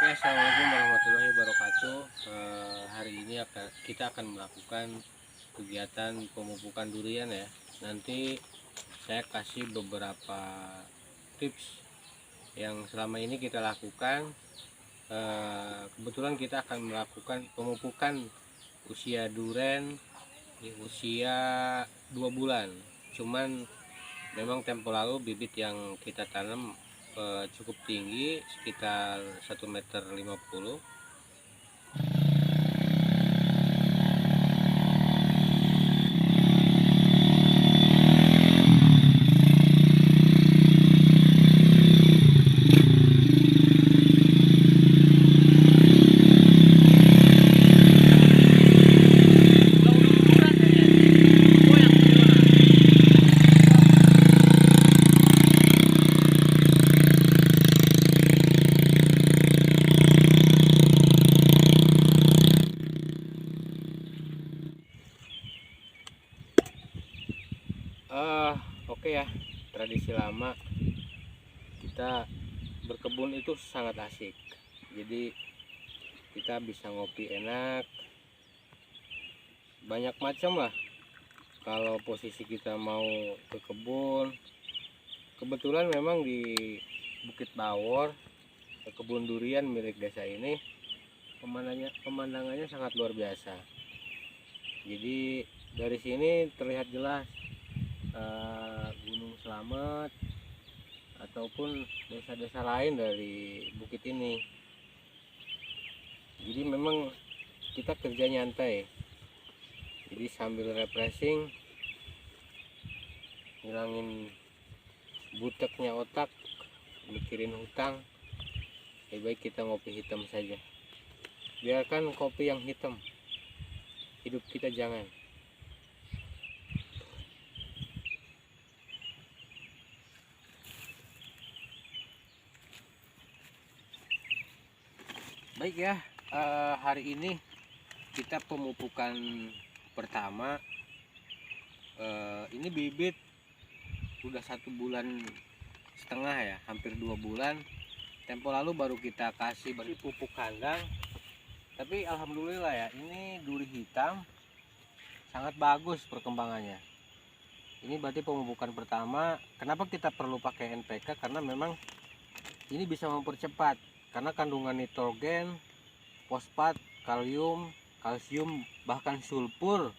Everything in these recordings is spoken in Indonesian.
Assalamualaikum warahmatullahi wabarakatuh. Hari ini kita akan melakukan kegiatan pemupukan durian ya. Nanti saya kasih beberapa tips yang selama ini kita lakukan. Kebetulan kita akan melakukan pemupukan usia durian di usia 2 bulan. Cuman memang tempo lalu bibit yang kita tanam cukup tinggi, sekitar 1,50 m. Oke ya, tradisi lama kita berkebun itu sangat asik. Jadi kita bisa ngopi enak, banyak macam lah. Kalau posisi kita mau ke kebun, kebetulan memang di Bukit Bawor, kebun durian milik desa ini pemandangannya sangat luar biasa. Jadi dari sini terlihat jelas Gunung Slamet ataupun desa-desa lain dari bukit ini. Jadi memang kita kerja nyantai, jadi sambil refreshing, ngilangin buteknya otak, mikirin hutang, lebih baik kita ngopi hitam saja. Biarkan kopi yang hitam, hidup kita jangan. Baik ya, hari ini kita pemupukan pertama. Ini bibit udah 1,5 bulan ya, hampir 2 bulan. Tempo lalu baru kita kasih pupuk kandang. Tapi alhamdulillah ya, ini duri hitam sangat bagus perkembangannya. Ini berarti pemupukan pertama. Kenapa kita perlu pakai NPK? Karena memang ini bisa mempercepat, karena kandungan nitrogen, fosfat, kalium, kalsium, bahkan sulfur.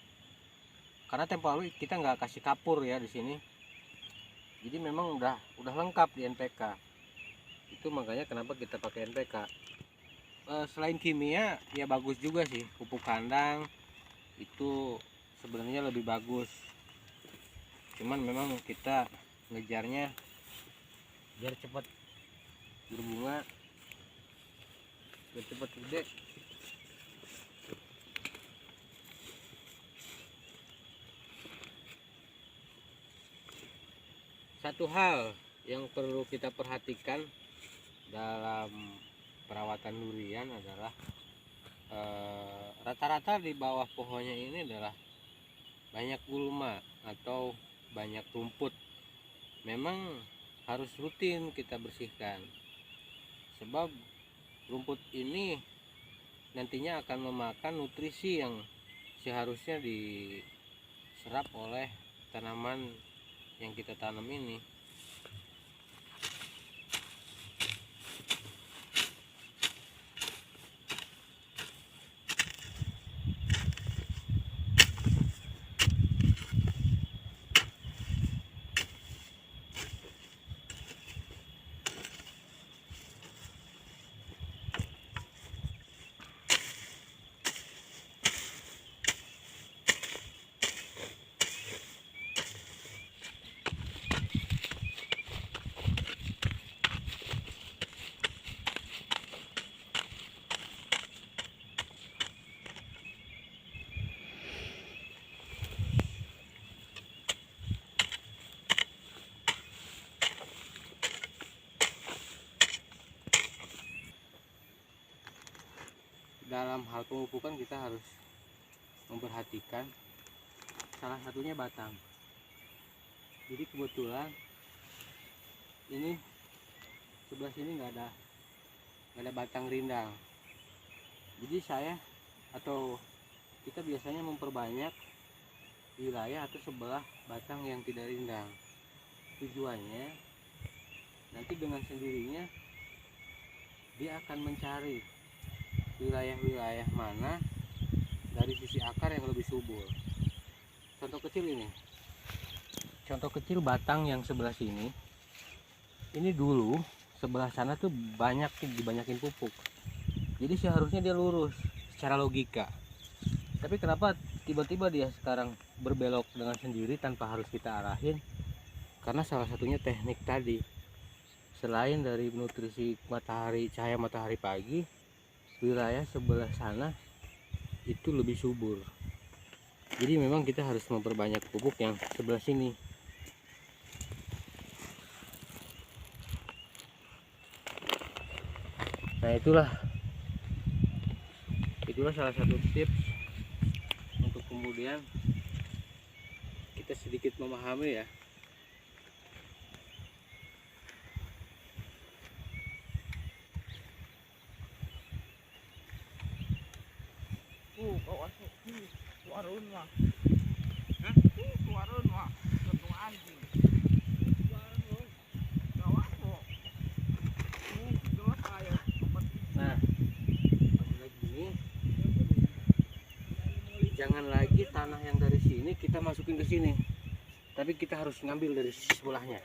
Karena tempo lalu kita nggak kasih kapur ya di sini. Jadi memang udah lengkap di NPK. Itu makanya kenapa kita pakai NPK. Selain kimia ya bagus juga sih, pupuk kandang itu sebenarnya lebih bagus. Cuman memang kita ngejarnya biar cepat berbunga, biar cepat gede. Satu hal yang perlu kita perhatikan dalam perawatan durian adalah rata-rata di bawah pohonnya ini adalah banyak gulma atau banyak rumput. Memang harus rutin kita bersihkan, sebab rumput ini nantinya akan memakan nutrisi yang seharusnya diserap oleh tanaman yang kita tanam ini. Dalam hal pemupukan kita harus memperhatikan salah satunya batang. Jadi kebetulan ini sebelah sini nggak ada nggak ada batang rindang. Jadi saya atau kita biasanya memperbanyak wilayah atau sebelah batang yang tidak rindang. Tujuannya nanti dengan sendirinya dia akan mencari wilayah-wilayah mana dari sisi akar yang lebih subur. Contoh kecil ini, contoh kecil batang yang sebelah sini, ini dulu sebelah sana tuh dibanyakin pupuk, jadi seharusnya dia lurus secara logika. Tapi kenapa tiba-tiba dia sekarang berbelok dengan sendiri tanpa harus kita arahin? Karena salah satunya teknik tadi. Selain dari nutrisi matahari, cahaya matahari pagi, wilayah sebelah sana itu lebih subur. Jadi memang kita harus memperbanyak pupuk yang sebelah sini. Nah, itulah salah satu tips untuk kemudian kita sedikit memahami ya. Warun mah. Warun mah. Ketemu anjing. Nah, gini, jangan lagi tanah yang dari sini kita masukin ke sini, tapi kita harus ngambil dari sisi sebelahnya.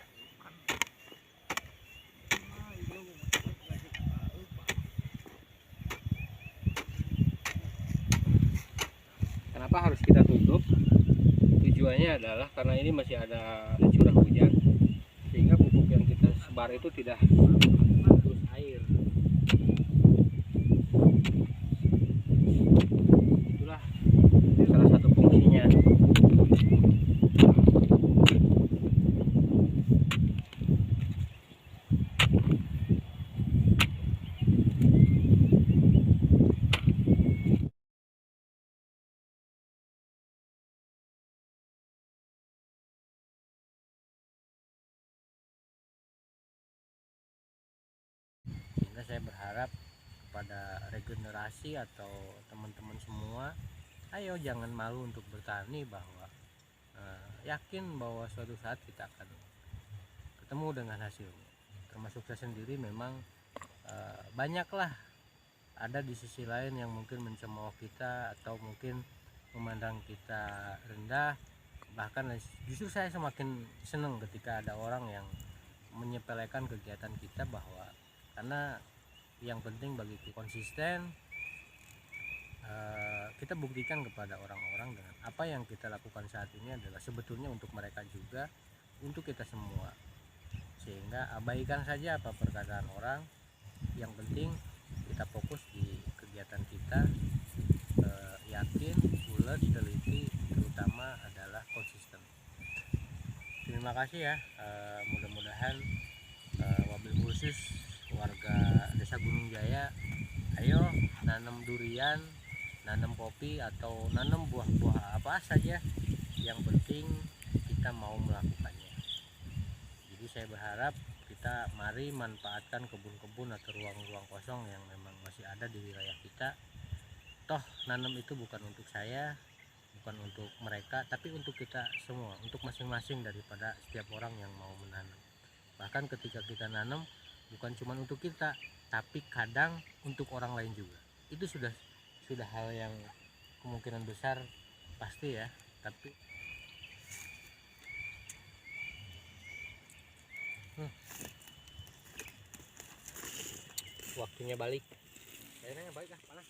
Kenapa harus kita tutup? Tujuannya adalah karena ini masih ada curah hujan, sehingga pupuk yang kita sebar itu tidak terus air. Itulah salah satu fungsinya. Sehingga saya berharap kepada regenerasi atau teman-teman semua, ayo jangan malu untuk bertani, bahwa yakin bahwa suatu saat kita akan ketemu dengan hasilnya. Termasuk saya sendiri memang banyaklah ada di sisi lain yang mungkin mencemooh kita atau mungkin memandang kita rendah. Bahkan justru saya semakin senang ketika ada orang yang menyepelekan kegiatan kita, bahwa karena yang penting bagi kita konsisten, kita buktikan kepada orang-orang dengan apa yang kita lakukan saat ini adalah sebetulnya untuk mereka juga, untuk kita semua. Sehingga abaikan saja apa perkataan orang, yang penting kita fokus di kegiatan kita, yakin, bulat, teliti, terutama adalah konsisten. Terima kasih ya, mudah-mudahan wabil khusus warga Desa Gunung Jaya, ayo nanam durian, nanam kopi, atau nanam buah-buah apa saja, yang penting kita mau melakukannya. Jadi saya berharap kita mari manfaatkan kebun-kebun atau ruang-ruang kosong yang memang masih ada di wilayah kita. Toh nanam itu bukan untuk saya, bukan untuk mereka, tapi untuk kita semua, untuk masing-masing daripada setiap orang yang mau menanam. Bahkan ketika kita nanam bukan cuma untuk kita, tapi kadang untuk orang lain juga. Itu sudah hal yang kemungkinan besar pasti ya. Tapi waktunya balik. Akhirnya balik lah, panas.